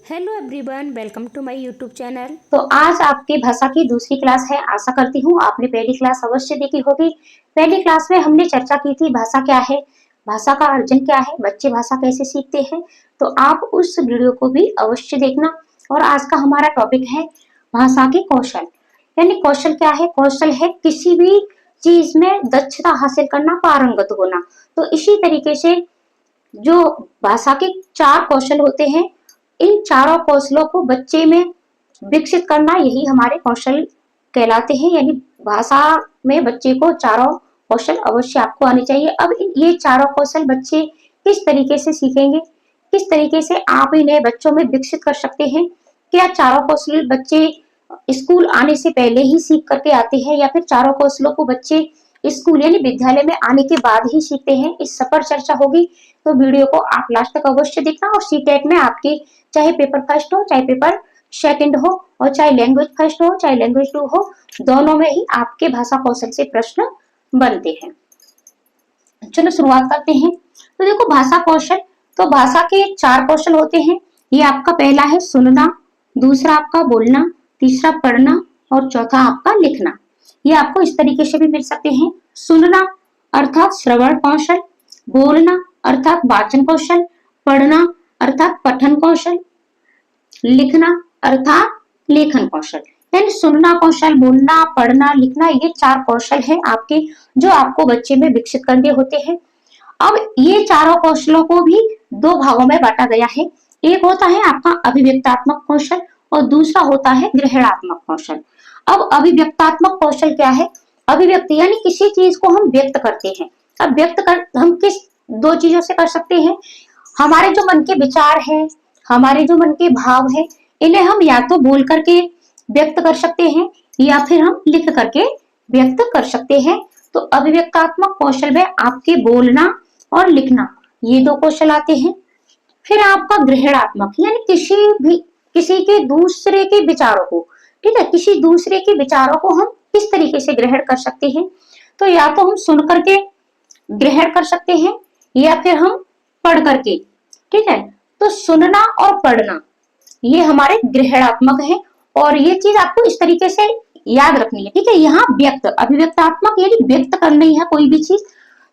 Hello everyone, welcome to my YouTube channel. तो आज आपकी भाषा की दूसरी क्लास है। आशा करती हूँ आपने पहली क्लास अवश्य देखी होगी। पहली क्लास में हमने चर्चा की थी भाषा क्या है, भाषा का अर्जन क्या है, बच्चे भाषा कैसे सीखते हैं। तो आप उस वीडियो को भी अवश्य देखना। और आज का हमारा टॉपिक है भाषा के कौशल। यानी कौशल क्या है? कौशल है किसी भी चीज में दक्षता हासिल करना, पारंगत होना। तो इसी तरीके से जो भाषा के चार कौशल होते हैं, इन चारों कौशलों को बच्चे में विकसित करना, यही हमारे कौशल कहलाते हैं। यानी भाषा में बच्चे को चारों कौशल अवश्य आपको आने चाहिए। अब ये चारों कौशल बच्चे किस तरीके से सीखेंगे, किस तरीके से आप इन्हें बच्चों में विकसित कर सकते हैं? क्या चारों कौशल बच्चे स्कूल आने से पहले ही सीख करके आते हैं, या फिर चारों कौशलों को बच्चे स्कूल यानी विद्यालय में आने के बाद ही सीखते हैं? इस सब पर चर्चा होगी। तो वीडियो को आप लास्ट तक अवश्य देखना। और सीटेट में आपके चाहे पेपर फर्स्ट हो, चाहे पेपर सेकंड हो, और चाहे लैंग्वेज फर्स्ट हो, चाहे लैंग्वेज 2 हो, दोनों में ही आपके भाषा कौशल से प्रश्न बनते हैं। चलो शुरुआत करते हैं। तो देखो भाषा कौशल, तो भाषा के चार कौशल होते हैं। ये आपका पहला है सुनना, दूसरा आपका बोलना, तीसरा पढ़ना, और चौथा आपका लिखना। ये आपको इस तरीके से भी मिल सकते हैं। सुनना अर्थात श्रवण कौशल, बोलना अर्थात वाचन कौशल, पढ़ना अर्थात पठन कौशल, लिखना अर्थात लेखन कौशल। यानी सुनना कौशल, बोलना, पढ़ना, लिखना, ये चार कौशल है आपके, जो आपको बच्चे में विकसित करने होते हैं। अब ये चारों कौशलों को भी दो भागों में बांटा गया है। एक होता है आपका अभिव्यक्तात्मक कौशल, और दूसरा होता है ग्रहणात्मक कौशल। अब अभिव्यक्तात्मक कौशल क्या है? अभिव्यक्ति यानी किसी चीज को हम व्यक्त करते हैं। अब व्यक्त कर हम किस दो चीजों से कर सकते हैं? हमारे जो मन के विचार हैं, हमारे जो मन के भाव है, इन्हें हम या तो बोल करके व्यक्त कर सकते हैं, या फिर हम लिख करके व्यक्त कर सकते हैं। तो अभिव्यक्तात्मक कौशल में आपके बोलना और लिखना, ये दो कौशल आते हैं। फिर आपका ग्रहणात्मक यानी किसी के दूसरे के विचारों को, ठीक है, किसी दूसरे के विचारों को हम किस तरीके से ग्रहण कर सकते हैं? तो या तो हम सुन करके ग्रहण कर सकते हैं, या फिर हम पढ़ करके। ठीक है, तो सुनना और पढ़ना ये हमारे ग्रहणात्मक है। और ये चीज आपको इस तरीके से याद रखनी है। ठीक है, यहाँ व्यक्त, अभिव्यक्तात्मक यानी व्यक्त करनी है कोई भी चीज,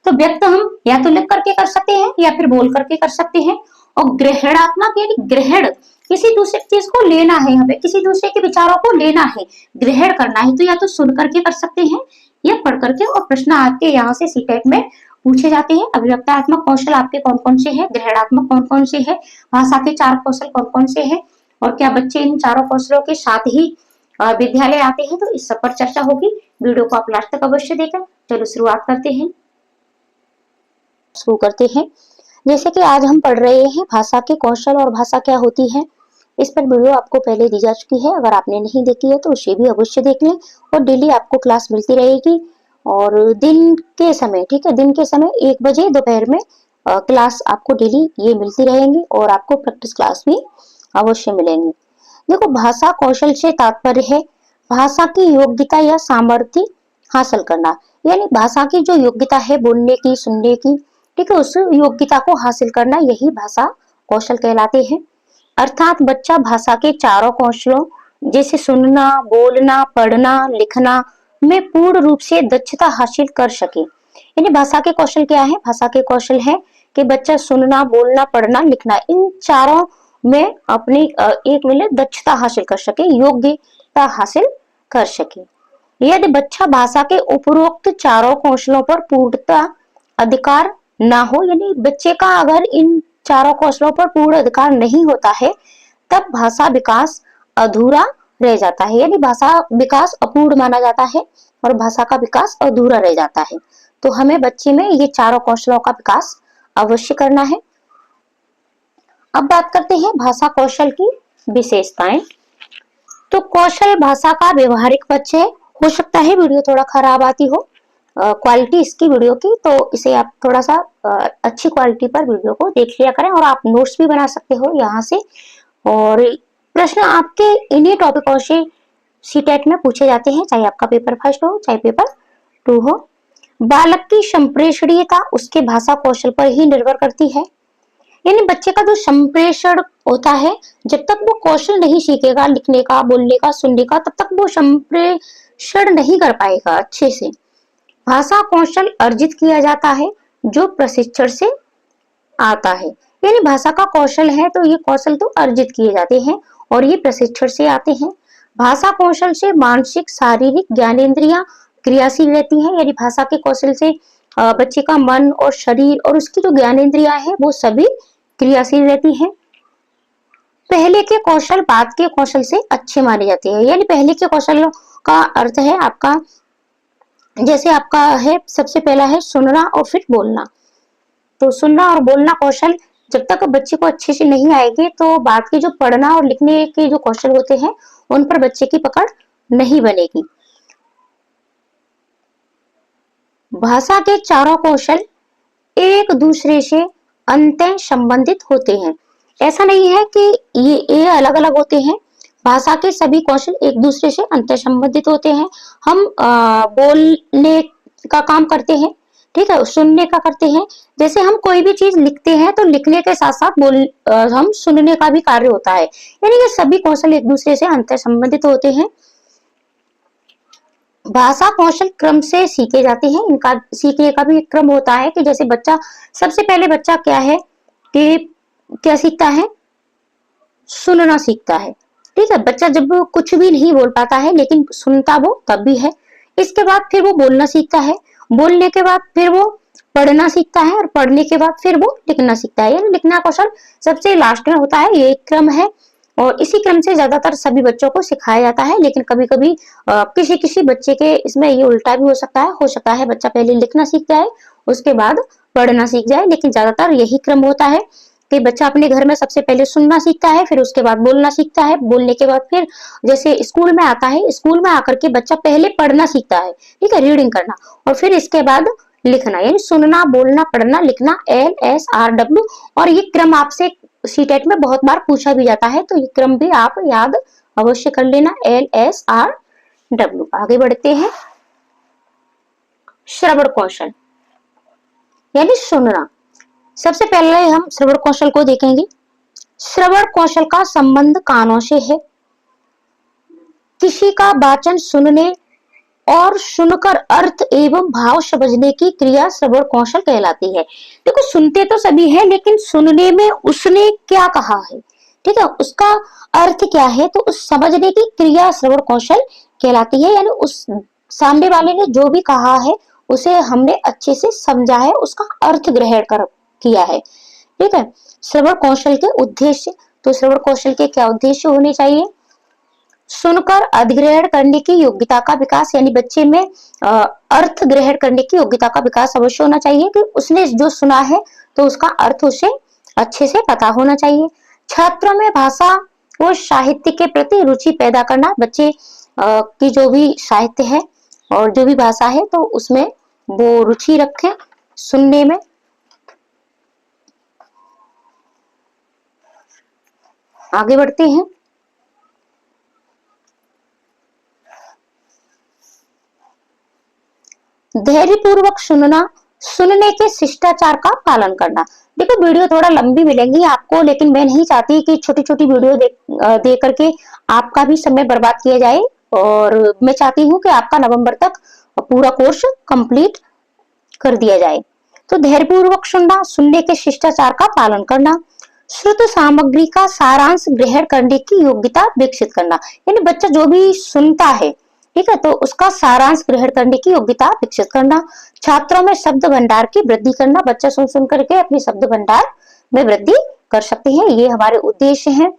तो व्यक्त हम या तो लिख करके कर सकते हैं, या फिर बोल करके कर सकते हैं। और ग्रहणात्मक यानी ग्रहण, किसी दूसरे चीज को लेना है, हमें किसी दूसरे के विचारों को लेना है, ग्रहण करना है, तो या तो सुन करके कर सकते हैं या पढ़ करके। और प्रश्न आपके यहाँ से सीटेट में पूछे जाते हैं। अभिव्यक्तात्मक कौशल आपके कौन कौन से हैं, ग्रहणात्मक कौन कौन से हैं, भाषा के चार कौशल कौन कौन से हैं, और क्या बच्चे इन चारों कौशलों के साथ ही विद्यालय आते हैं? तो इस सब पर चर्चा होगी। वीडियो को आप लास्ट तक अवश्य देखें। चलो शुरुआत करते हैं। शुरू करते हैं। जैसे कि आज हम पढ़ रहे हैं भाषा के कौशल और भाषा क्या होती है। इस पर वीडियो आपको पहले दी जा चुकी है। अगर आपने नहीं देखी है तो उसे भी अवश्य देख लें। और डेली आपको क्लास मिलती रहेगी, और दिन के समय, ठीक है, दिन के समय 1 बजे दोपहर में क्लास आपको डेली ये मिलती रहेंगी, और आपको प्रैक्टिस क्लास भी अवश्य मिलेंगी। देखो भाषा कौशल से तात्पर्य है भाषा की योग्यता या सामर्थ्य हासिल करना। यानी भाषा की जो योग्यता है बोलने की, सुनने की, ठीक है, उस योग्यता को हासिल करना, यही भाषा कौशल कहलाते हैं। अर्थात बच्चा भाषा के चारों कौशलों जैसे सुनना, बोलना, पढ़ना, लिखना में पूर्ण रूप से दक्षता हासिल कर सके। यानी भाषा के कौशल क्या है? भाषा के कौशल है कि बच्चा सुनना, बोलना, पढ़ना, लिखना, इन चारों में अपनी एक मिनट दक्षता हासिल कर सके, योग्यता हासिल कर सके। यदि बच्चा भाषा के उपरोक्त चारों कौशलों पर पूर्णतः अधिकार ना हो, यानी बच्चे का अगर इन चारों कौशलों पर पूर्ण अधिकार नहीं होता है, तब भाषा विकास अधूरा रह जाता है। यानी भाषा विकास अपूर्ण माना जाता है, और भाषा का विकास अधूरा रह जाता है। तो हमें बच्चे में ये चारों कौशलों का विकास अवश्य करना है। अब बात करते हैं भाषा कौशल की विशेषताएं। तो कौशल भाषा का व्यवहारिक पक्ष है। हो सकता है वीडियो थोड़ा खराब आती हो, क्वालिटी इसकी वीडियो की, तो इसे आप थोड़ा सा अच्छी क्वालिटी पर वीडियो को देख लिया करें। और आप नोट्स भी बना सकते हो यहाँ से। और प्रश्न आपके इन्हीं टॉपिकों से सीटेट में पूछे जाते हैं, चाहे आपका पेपर फर्स्ट हो, चाहे पेपर 2 हो। बालक की संप्रेषणीयता उसके भाषा कौशल पर ही निर्भर करती है। यानी बच्चे का जो संप्रेषण होता है, जब तक वो कौशल नहीं सीखेगा लिखने का, बोलने का, सुनने का, तब तक वो संप्रेषण नहीं कर पाएगा अच्छे से। भाषा कौशल अर्जित किया जाता है जो प्रशिक्षण से आता है। यानी भाषा का कौशल है तो ये कौशल तो अर्जित किए जाते हैं और ये प्रशिक्षण से आते हैं। भाषा कौशल से मानसिक, शारीरिक, ज्ञानेंद्रियां क्रियाशील रहती हैं। यानी भाषा के कौशल से बच्चे का मन और शरीर और उसकी जो ज्ञानेंद्रियां हैं वो सभी क्रियाशील रहती हैं। पहले के कौशल बाद के कौशल से अच्छे माने जाते हैं। यानी पहले के कौशल का अर्थ है आपका, जैसे आपका है सबसे पहला है सुनना और फिर बोलना। तो सुनना और बोलना कौशल जब तक बच्चे को अच्छे से नहीं आएंगे तो बाद के जो पढ़ना और लिखने के जो कौशल होते हैं उन पर बच्चे की पकड़ नहीं बनेगी। भाषा के चारों कौशल एक दूसरे से अंतः संबंधित होते हैं। ऐसा नहीं है कि ये अलग अलग होते हैं। भाषा के सभी कौशल एक दूसरे से अंतः संबंधित होते हैं। हम बोलने का काम करते हैं, ठीक है, सुनने का करते हैं। जैसे हम कोई भी चीज लिखते हैं तो लिखने के साथ साथ हम सुनने का भी कार्य होता है। यानी ये सभी कौशल एक दूसरे से अंतर संबंधित होते हैं। भाषा कौशल क्रम से सीखे जाते हैं। इनका सीखने का भी एक क्रम होता है कि जैसे बच्चा, सबसे पहले बच्चा क्या है कि क्या सीखता है, सुनना सीखता है। ठीक है, बच्चा जब कुछ भी नहीं बोल पाता है लेकिन सुनता वो तब भी है। इसके बाद फिर वो बोलना सीखता है, बोलने के बाद फिर वो पढ़ना सीखता है और पढ़ने के बाद फिर वो लिखना सीखता है। यानी लिखना कौशल सबसे लास्ट में होता है। ये एक क्रम है और इसी क्रम से ज्यादातर सभी बच्चों को सिखाया जाता है। लेकिन कभी कभी किसी किसी बच्चे के इसमें ये उल्टा भी हो सकता है बच्चा पहले लिखना सीख जाए उसके बाद पढ़ना सीख जाए। लेकिन ज्यादातर यही क्रम होता है कि बच्चा अपने घर में सबसे पहले सुनना सीखता है, फिर उसके बाद बोलना सीखता है, बोलने के बाद फिर जैसे स्कूल में आता है, स्कूल में आकर के बच्चा पहले पढ़ना सीखता है, ठीक है, रीडिंग करना, और फिर इसके बाद लिखना। यानी सुनना, बोलना, पढ़ना, लिखना, LSRW। और ये क्रम आपसे सीटेट में बहुत बार पूछा भी जाता है, तो ये क्रम भी आप याद अवश्य कर लेना, LSRW। आगे बढ़ते हैं। श्रवण कौशल यानी सुनना। सबसे पहले हम श्रवण कौशल को देखेंगे। श्रवण कौशल का संबंध कानों से है। किसी का वाचन सुनने और सुनकर अर्थ एवं भाव समझने की क्रिया श्रवण कौशल कहलाती है। देखो, सुनते तो सभी है लेकिन सुनने में उसने क्या कहा है, ठीक है, उसका अर्थ क्या है, तो उस समझने की क्रिया श्रवण कौशल कहलाती है। यानी उस सामने वाले ने जो भी कहा है उसे हमने अच्छे से समझा है, उसका अर्थ ग्रहण कर किया है, ठीक है। श्रवण कौशल के उद्देश्य, तो श्रवण कौशल के क्या उद्देश्य होने चाहिए। सुनकर अधिग्रहण करने की योग्यता का विकास, यानी बच्चे में अर्थ ग्रहण करने की योग्यता का विकास अवश्य होना चाहिए कि उसने जो सुना है तो उसका अर्थ उसे अच्छे से पता होना चाहिए। छात्रों में भाषा और साहित्य के प्रति रुचि पैदा करना, बच्चे की जो भी साहित्य है और जो भी भाषा है तो उसमें वो रुचि रखें सुनने में। आगे बढ़ते हैं। धैर्य पूर्वक सुनना, सुनने के शिष्टाचार का पालन करना। देखो, वीडियो थोड़ा लंबी मिलेंगी आपको, लेकिन मैं नहीं चाहती कि छोटी छोटी वीडियो दे करके आपका भी समय बर्बाद किया जाए, और मैं चाहती हूँ कि आपका नवंबर तक पूरा कोर्स कंप्लीट कर दिया जाए। तो धैर्य पूर्वक सुनना, सुनने के शिष्टाचार का पालन करना, श्रुत सामग्री का सारांश ग्रहण करने की योग्यता विकसित करना। यानी बच्चा जो भी सुनता है, ठीक है, तो उसका सारांश ग्रहण करने की योग्यता विकसित करना। छात्रों में शब्द भंडार की वृद्धि करना, बच्चा सुन सुन करके अपने शब्द भंडार में वृद्धि कर सकते हैं। ये हमारे उद्देश्य हैं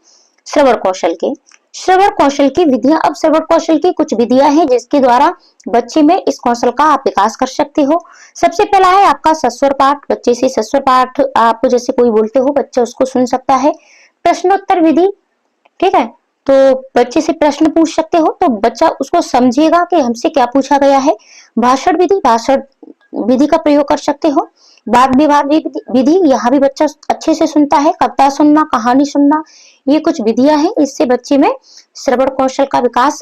श्रवण कौशल के। श्रवण कौशल की विधियां, अब श्रवण कौशल की कुछ विधियां हैं जिसके द्वारा बच्चे में इस कौशल का आप विकास कर सकते हो। सबसे पहला है आपका सस्वर पाठ। बच्चे से सस्वर पाठ, आप जैसे कोई बोलते हो बच्चा उसको सुन सकता है। प्रश्नोत्तर विधि, ठीक है, तो बच्चे से प्रश्न पूछ सकते हो तो बच्चा उसको समझेगा कि हमसे क्या पूछा गया है। भाषण विधि, भाषण विधि का प्रयोग कर सकते हो। वाद विवाद विधि, यहाँ भी बच्चा अच्छे से सुनता है। कविता सुनना, कहानी सुनना, ये कुछ विधियां हैं, इससे बच्चे में श्रवण कौशल का विकास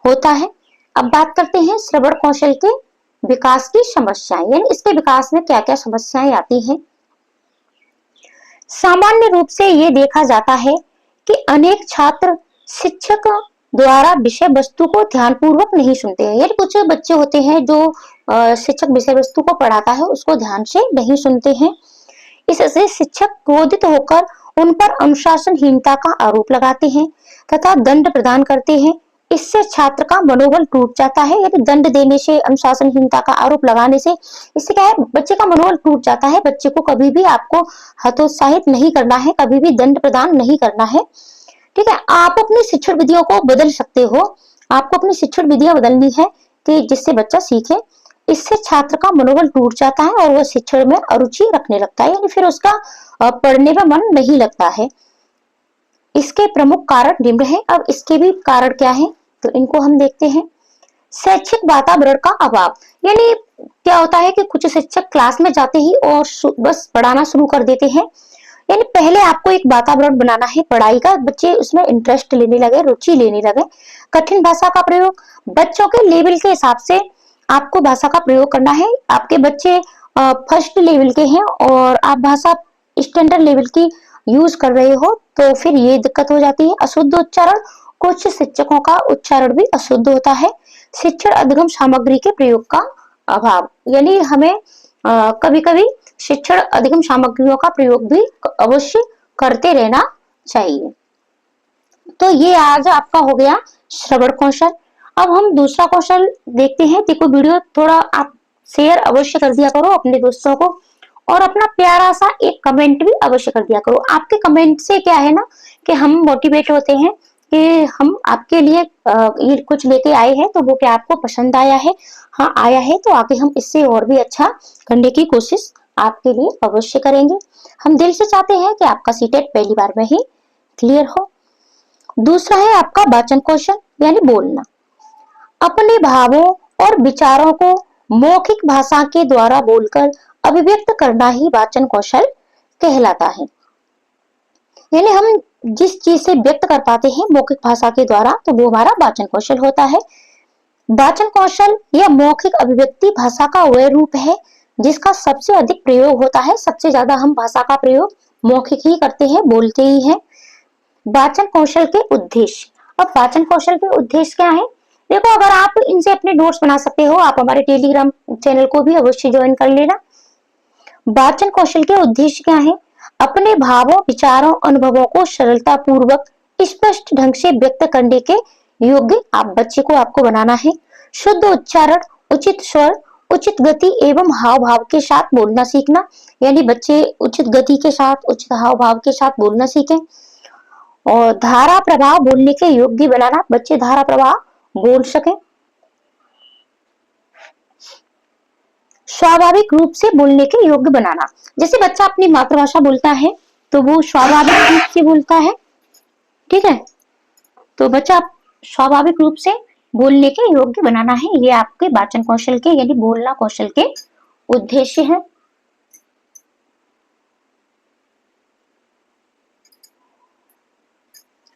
होता है। अब बात करते हैं श्रवण कौशल के विकास की समस्याएं, यानी इसके विकास में क्या क्या समस्याएं आती हैं। सामान्य रूप से ये देखा जाता है कि अनेक छात्र शिक्षक द्वारा विषय वस्तु को ध्यानपूर्वक नहीं सुनते हैं। यानी कुछ बच्चे होते हैं जो शिक्षक विषय वस्तु को पढ़ाता है उसको ध्यान से नहीं सुनते हैं। इससे शिक्षक क्रोधित होकर उन पर अनुशासनहीनता का आरोप लगाते हैं तथा दंड प्रदान करते हैं। इससे छात्र का मनोबल टूट जाता है। यानी दंड देने से, अनुशासनहीनता का आरोप लगाने से इससे क्या है, बच्चे का मनोबल टूट जाता है। बच्चे को कभी भी आपको हतोत्साहित नहीं करना है, कभी भी दंड प्रदान नहीं करना है। ठीक है, आप अपनी शिक्षण विधियों को बदल सकते हो। आपको अपनी शिक्षण विधियां बदलनी है कि जिससे बच्चा सीखे। इससे छात्र का मनोबल टूट जाता है और वह शिक्षण में अरुचि रखने लगता है, यानी फिर उसका पढ़ने में मन नहीं लगता है। इसके प्रमुख कारण निम्न है। अब इसके भी कारण क्या है तो इनको हम देखते हैं। शैक्षिक वातावरण का अभाव, यानी क्या होता है कि कुछ शिक्षक क्लास में जाते ही और बस पढ़ाना शुरू कर देते हैं। यानी पहले आपको एक वातावरण बनाना है पढ़ाई का, बच्चे उसमें इंटरेस्ट लेने लगे, रुचि लेने लगे। कठिन भाषा का प्रयोग, बच्चों के लेवल के हिसाब से आपको भाषा का प्रयोग करना है। आपके बच्चे फर्स्ट लेवल के हैं और आप भाषा स्टैंडर्ड लेवल की यूज कर रहे हो तो फिर ये दिक्कत हो जाती है। अशुद्ध उच्चारण, कुछ शिक्षकों का उच्चारण भी अशुद्ध होता है। शिक्षण अधिगम सामग्री के प्रयोग का अभाव, यानी हमें कभी कभी शिक्षण अधिगम सामग्रियों का प्रयोग भी अवश्य करते रहना चाहिए। तो ये आज आपका हो गया श्रवण कौशल। अब हम दूसरा कौशल देखते हैं। देखो वीडियो थोड़ा आप शेयर अवश्य कर दिया करो अपने दोस्तों को और अपना प्यारा सा एक कमेंट भी अवश्य कर दिया करो। आपके कमेंट से क्या है ना कि हम मोटिवेट होते हैं कि हम आपके लिए ये कुछ लेके आए हैं तो वो क्या आपको पसंद आया है। हाँ आया है तो आगे हम इससे और भी अच्छा करने की कोशिश आपके लिए अवश्य करेंगे। हम दिल से चाहते हैं कि आपका सीटेट पहली बार में ही क्लियर हो। दूसरा है आपका वाचन कौशल, यानी बोलना। अपने भावों और विचारों को मौखिक भाषा के द्वारा बोलकर अभिव्यक्त करना ही वाचन कौशल कहलाता है। यानी हम जिस चीज से व्यक्त कर पाते हैं मौखिक भाषा के द्वारा तो वो हमारा वाचन कौशल होता है। वाचन कौशल या मौखिक अभिव्यक्ति भाषा का वह रूप है जिसका सबसे अधिक प्रयोग होता है। सबसे ज्यादा हम भाषा का प्रयोग मौखिक ही करते हैं, बोलते ही हैं। वाचन कौशल के उद्देश्य, अब वाचन कौशल के उद्देश्य क्या है? देखो, अगर आप इनसे अपने नोट्स बना सकते हो, आप हमारे टेलीग्राम चैनल को भी अवश्य ज्वाइन कर लेना। वाचन कौशल के उद्देश्य क्या है? अपने भावों, विचारों, अनुभवों को सरलता पूर्वक स्पष्ट ढंग से व्यक्त करने के योग्य आप बच्चे को आपको बनाना है। शुद्ध उच्चारण, उचित स्वर, उचित गति एवं हाव भाव के साथ बोलना सीखना, यानी बच्चे उचित गति के साथ, उचित हाव भाव के साथ बोलना सीखें। और धारा प्रवाह बोलने के योग्य बनाना, बच्चे धारा प्रवाह बोल सकें। स्वाभाविक रूप से बोलने के योग्य बनाना, जैसे बच्चा अपनी मातृभाषा बोलता है तो वो स्वाभाविक रूप से बोलता है। ठीक है, तो बच्चा स्वाभाविक रूप से बोलने के योग्य बनाना है। ये आपके वाचन कौशल के यानी बोलना कौशल के उद्देश्य है।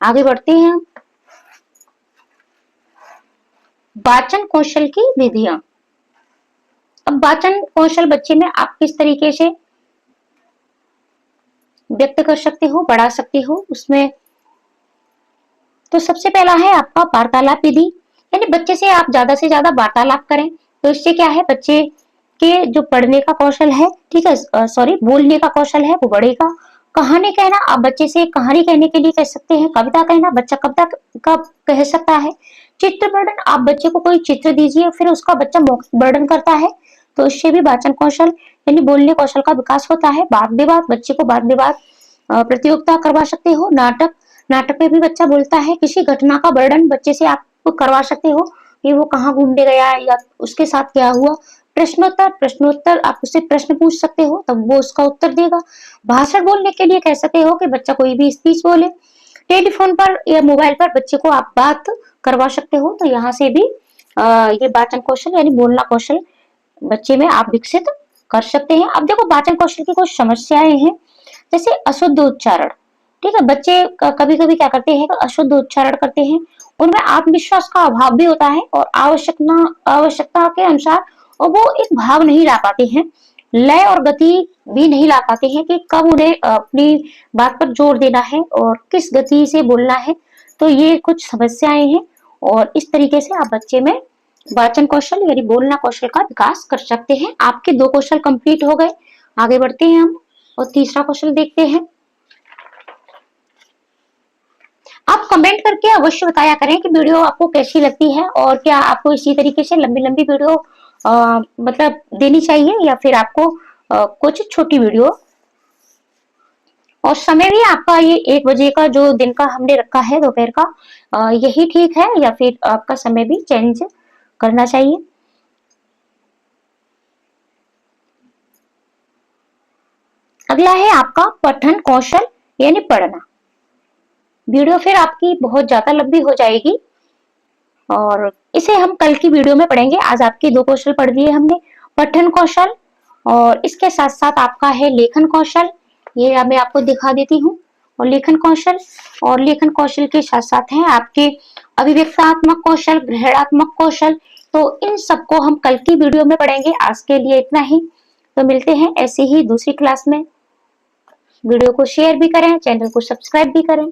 आगे बढ़ते हैं। वाचन कौशल की विधियां। अब वाचन कौशल बच्चे में आप किस तरीके से व्यक्त कर सकते हो, बढ़ा सकते हो उसमें, तो सबसे पहला है आपका वार्तालाप विधि, यानी बच्चे से आप ज्यादा से ज्यादा वार्तालाप करें तो इससे क्या है, बच्चे के जो पढ़ने का कौशल है, ठीक है, सॉरी बोलने का कौशल है वो बढ़ेगा। कहानी कहना, आप बच्चे से कहानी कहने के लिए कह सकते हैं। कविता कहना, बच्चा कविता का कह सकता है। चित्र वर्णन, आप बच्चे को कोई चित्र दीजिए फिर उसका बच्चा मौखिक वर्णन करता है तो इससे भी वाचन कौशल यानी बोलने कौशल का विकास होता है। वाद विवाद, बच्चे को वाद विवाद प्रतियोगिता करवा सकते हो। नाटक, नाटक में भी बच्चा बोलता है। किसी घटना का वर्णन बच्चे से आप करवा सकते हो कि वो कहाँ घूमने गया या उसके साथ क्या हुआ। प्रश्नोत्तर, प्रश्नोत्तर आप उससे प्रश्न पूछ सकते हो तब वो उसका उत्तर देगा। भाषण बोलने के लिए कह सकते हो कि बच्चा कोई भी स्पीच बोले। टेलीफोन पर या मोबाइल पर बच्चे को आप बात करवा सकते हो तो यहाँ से भी ये वाचन कौशल यानी बोलना कौशल बच्चे में आप विकसित कर सकते हैं। अब देखो, वाचन कौशल की कुछ समस्याएं हैं, जैसे अशुद्ध उच्चारण। ठीक है, बच्चे कभी कभी क्या करते हैं, अशुद्ध उच्चारण करते हैं, उनमें आत्मविश्वास का अभाव भी होता है और आवश्यकता के अनुसार और वो एक भाव नहीं ला पाते हैं। लय और गति भी नहीं ला पाते हैं कि कब उन्हें अपनी बात पर जोर देना है और किस गति से बोलना है। तो ये कुछ समस्याएं हैं और इस तरीके से आप बच्चे में वाचन कौशल यानी बोलना कौशल का विकास कर सकते हैं। आपके 2 कौशल कंप्लीट हो गए। आगे बढ़ते हैं हम और तीसरा क्वेश्चन देखते हैं। आप कमेंट करके अवश्य बताया करें कि वीडियो आपको कैसी लगती है और क्या आपको इसी तरीके से लंबी लंबी वीडियो मतलब देनी चाहिए या फिर आपको कुछ छोटी वीडियो। और समय भी आपका ये 1 बजे का जो दिन का हमने रखा है दोपहर का, यही ठीक है या फिर आपका समय भी चेंज करना चाहिए। अगला है आपका पठन कौशल यानी पढ़ना। वीडियो फिर आपकी बहुत ज्यादा लंबी हो जाएगी और इसे हम कल की वीडियो में पढ़ेंगे। आज आपके 2 कौशल पढ़ दिए हमने, पठन कौशल और इसके साथ साथ आपका है लेखन कौशल। ये मैं आपको दिखा देती हूँ। और लेखन कौशल के साथ साथ है आपके अभिव्यक्तात्मक कौशल, ग्रहणात्मक कौशल। तो इन सबको हम कल की वीडियो में पढ़ेंगे। आज के लिए इतना ही। तो मिलते हैं ऐसे ही दूसरी क्लास में। वीडियो को शेयर भी करें, चैनल को सब्सक्राइब भी करें।